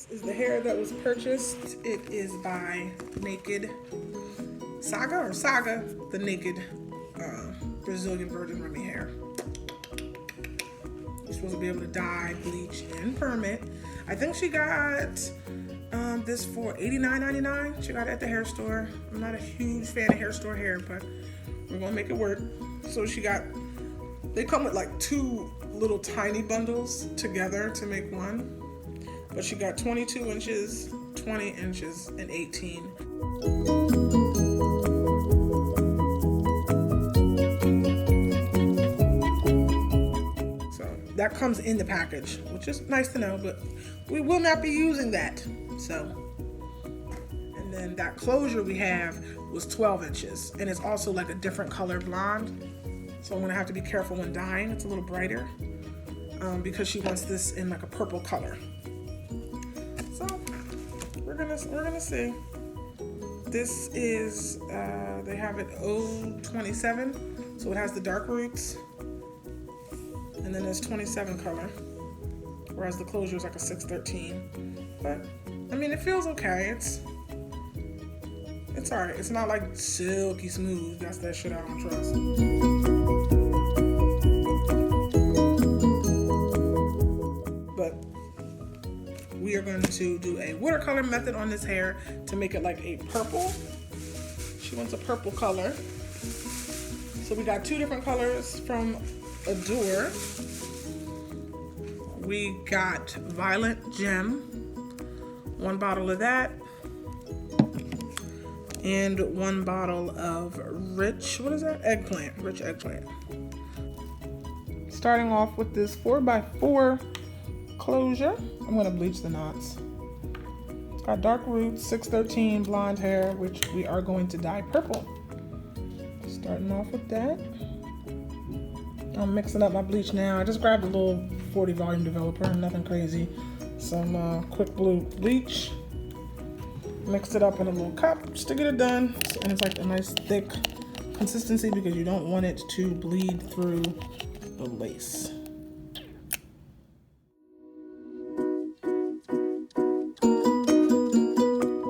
This is the hair that was purchased. It is by Naked Saga, the Naked Brazilian Virgin Remy hair. You're supposed to be able to dye, bleach, and perm it. I think she got this for $89.99. She got it at the hair store. I'm not a huge fan of hair store hair, but we're gonna make it work. So they come with like two little tiny bundles together to make one. But she got 22 inches, 20 inches, and 18. So that comes in the package, which is nice to know, but we will not be using that. So, and then that closure we have was 12 inches, and it's also like a different color blonde. So I'm gonna have to be careful when dyeing. It's a little brighter because she wants this in like a purple color. So we're gonna see. This is they have it 027, so it has the dark roots, and then there's 27 color, whereas the closure is like a 613. But I mean, it feels okay. It's alright. It's not like silky smooth. That's that shit I don't trust. We are going to do a watercolor method on this hair to make it like a purple. She wants a purple color. So we got two different colors from Adore. We got Violet Gem, one bottle of that, and one bottle of rich eggplant. Starting off with this 4x4 closure. I'm gonna bleach the knots. It's got dark roots, 613 blonde hair, which we are going to dye purple. Starting off with that. I'm mixing up my bleach now. I just grabbed a little 40 volume developer, nothing crazy. Some quick blue bleach. Mixed it up in a little cup just to get it done. And it's like a nice thick consistency because you don't want it to bleed through the lace.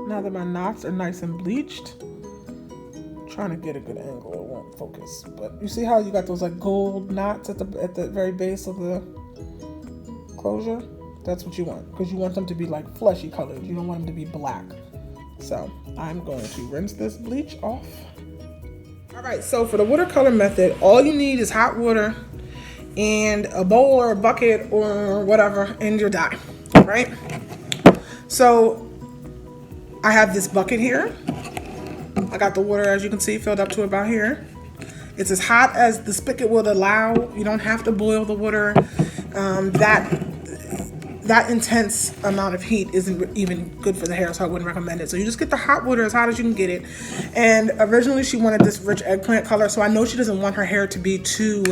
Now that my knots are nice and bleached, I'm trying to get a good angle, it won't focus. But you see how you got those like gold knots at the very base of the closure? That's what you want, because you want them to be like fleshy colored. You don't want them to be black. So I'm going to rinse this bleach off. All right, so for the watercolor method, all you need is hot water and a bowl or a bucket or whatever and your dye, right? So I have this bucket here. I got the water, as you can see, filled up to about here. It's as hot as the spigot will allow. You don't have to boil the water. That intense amount of heat isn't even good for the hair, so I wouldn't recommend it. So you just get the hot water as hot as you can get it. And originally she wanted this rich eggplant color, so I know she doesn't want her hair to be too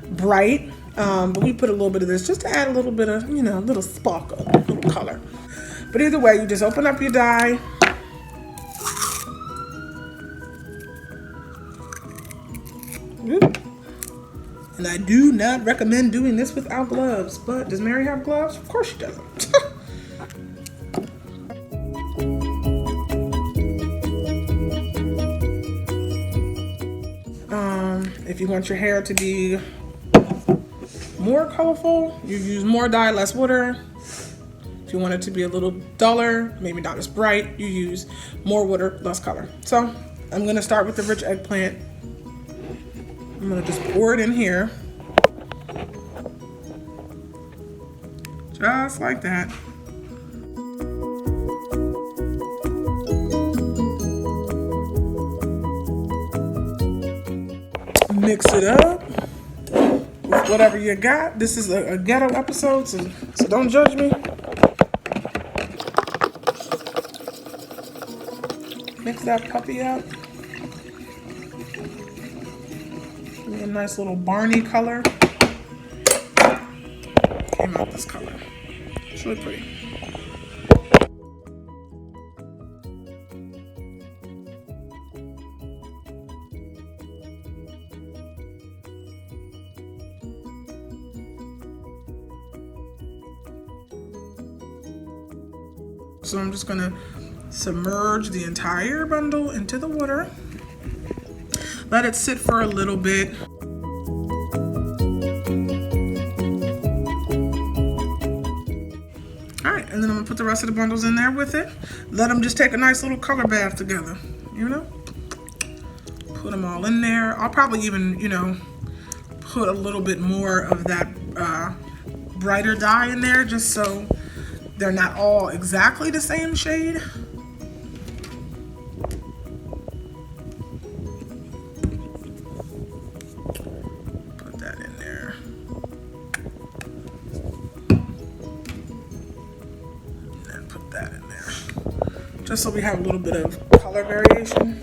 bright. But we put a little bit of this just to add a little bit of, a little sparkle, a little color. But either way, you just open up your dye. And I do not recommend doing this without gloves. But does Mary have gloves? Of course she doesn't. If you want your hair to be more colorful, you use more dye, less water. If you want it to be a little duller, maybe not as bright, you use more water, less color. So I'm gonna start with the rich eggplant. I'm gonna just pour it in here. Just like that. Mix it up with whatever you got. This is a ghetto episode, so don't judge me. Mix that puppy up. Give me a nice little Barney color. Came out this color. It's really pretty. So I'm just gonna submerge the entire bundle into the water. Let it sit for a little bit. All right, and then I'm gonna put the rest of the bundles in there with it. Let them just take a nice little color bath together, you know? Put them all in there. I'll probably even, you know, put a little bit more of that brighter dye in there just so they're not all exactly the same shade. Put that in there. And then put that in there. Just so we have a little bit of color variation.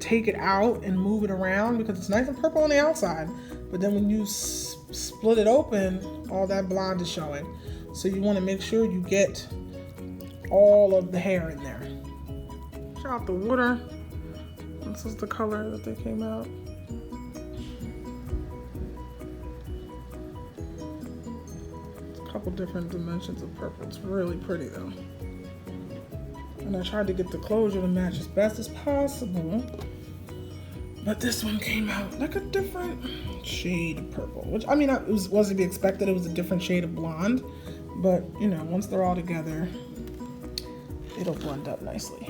Take it out and move it around because it's nice and purple on the outside, but then when you split it open, all that blonde is showing. So you want to make sure you get all of the hair in there. Check out the water. This is the color that they came out. It's a couple different dimensions of purple. It's really pretty though. And I tried to get the closure to match as best as possible. But this one came out like a different shade of purple, which I mean, it was to be expected. It was a different shade of blonde, but you know, once they're all together, it'll blend up nicely.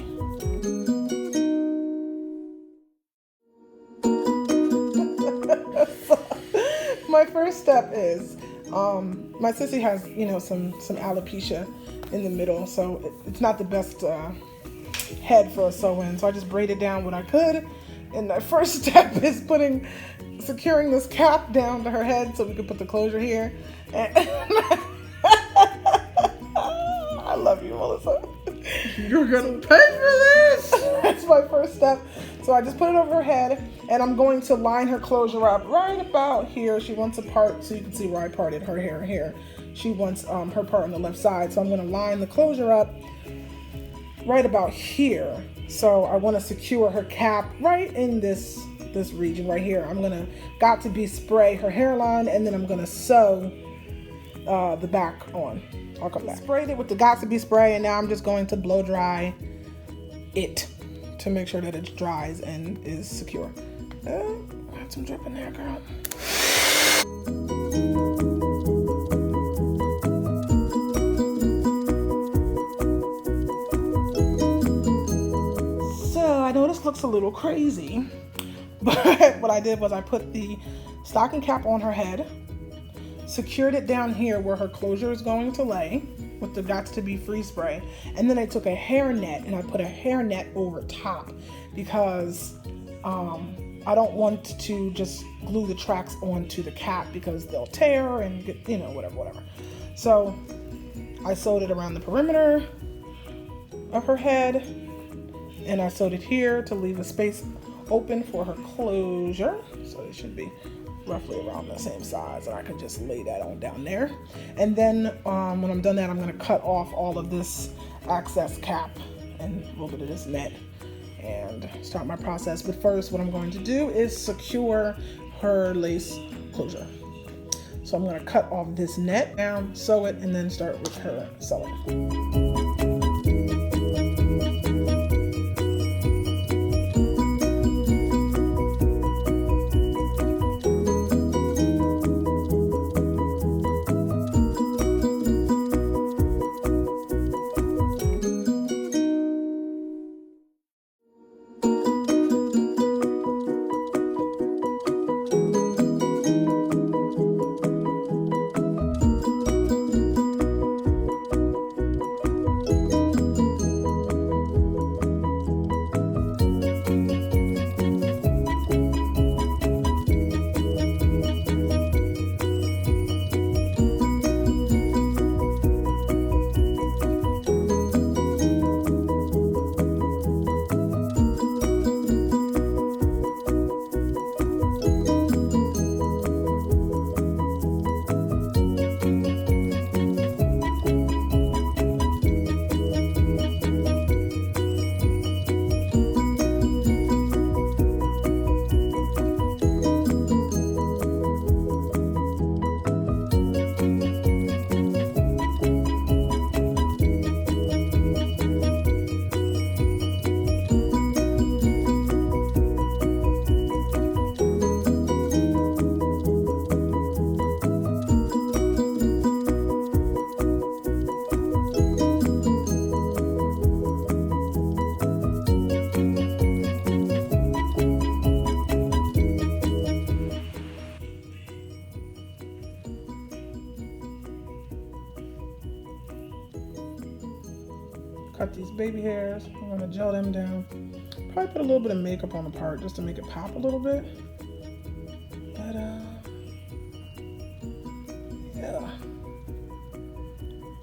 My first step is, my sissy has, you know, some alopecia in the middle, so it's not the best head for a sew-in. So I just braided down what I could. And the first step is securing this cap down to her head so we can put the closure here. And I love you, Melissa. You're gonna pay for this. That's my first step. So I just put it over her head, and I'm going to line her closure up right about here. She wants a part, so you can see where I parted her hair here. She wants her part on the left side, so I'm going to line the closure up right about here. So I want to secure her cap right in this region right here. I'm going to Got2b spray her hairline, and then I'm going to sew the back on. I'll come back. Sprayed it with the Got2b spray, and now I'm just going to blow dry it to make sure that it dries and is secure. Got some drip in there, girl. I know this looks a little crazy, but what I did was I put the stocking cap on her head, secured it down here where her closure is going to lay with the Got2b freeze spray, and then I took a hair net and I put a hair net over top because I don't want to just glue the tracks onto the cap because they'll tear and get, you know, whatever. So I sewed it around the perimeter of her head, and I sewed it here to leave a space open for her closure. So it should be roughly around the same size, and I can just lay that on down there. And then when I'm done that, I'm going to cut off all of this excess cap and a little bit of this net and start my process. But first, what I'm going to do is secure her lace closure. So I'm going to cut off this net down, sew it, and then start with her sewing. cut these baby hairs. I'm gonna gel them down. Probably put a little bit of makeup on the part just to make it pop a little bit. But yeah,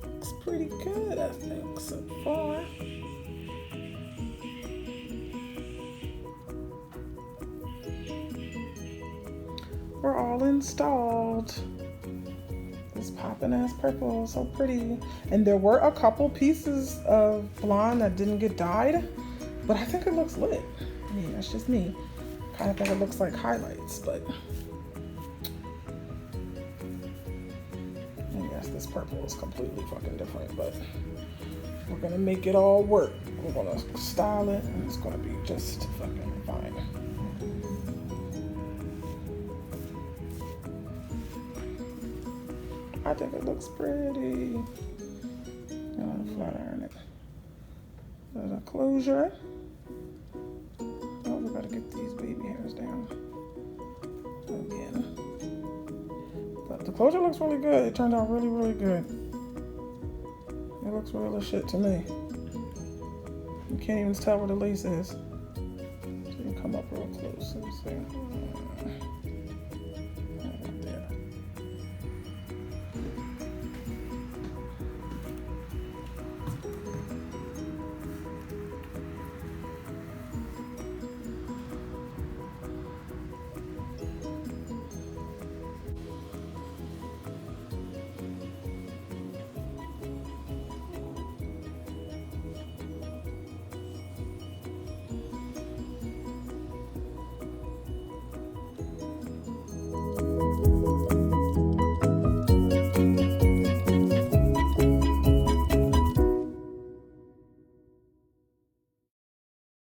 looks pretty good, I think, so far. We're all installed. This popping ass purple, so pretty. And there were a couple pieces of blonde that didn't get dyed, but I think it looks lit. I mean, that's just me. Kind of think it looks like highlights, but I guess this purple is completely fucking different, but we're gonna make it all work. We're gonna style it, and it's gonna be just fucking fine. I think it looks pretty. I'm gonna flat iron it. There's a closure. Oh, we gotta get these baby hairs down again. But the closure looks really good. It turned out really, really good. It looks real as shit to me. You can't even tell where the lace is. So you come up real close. Let me see.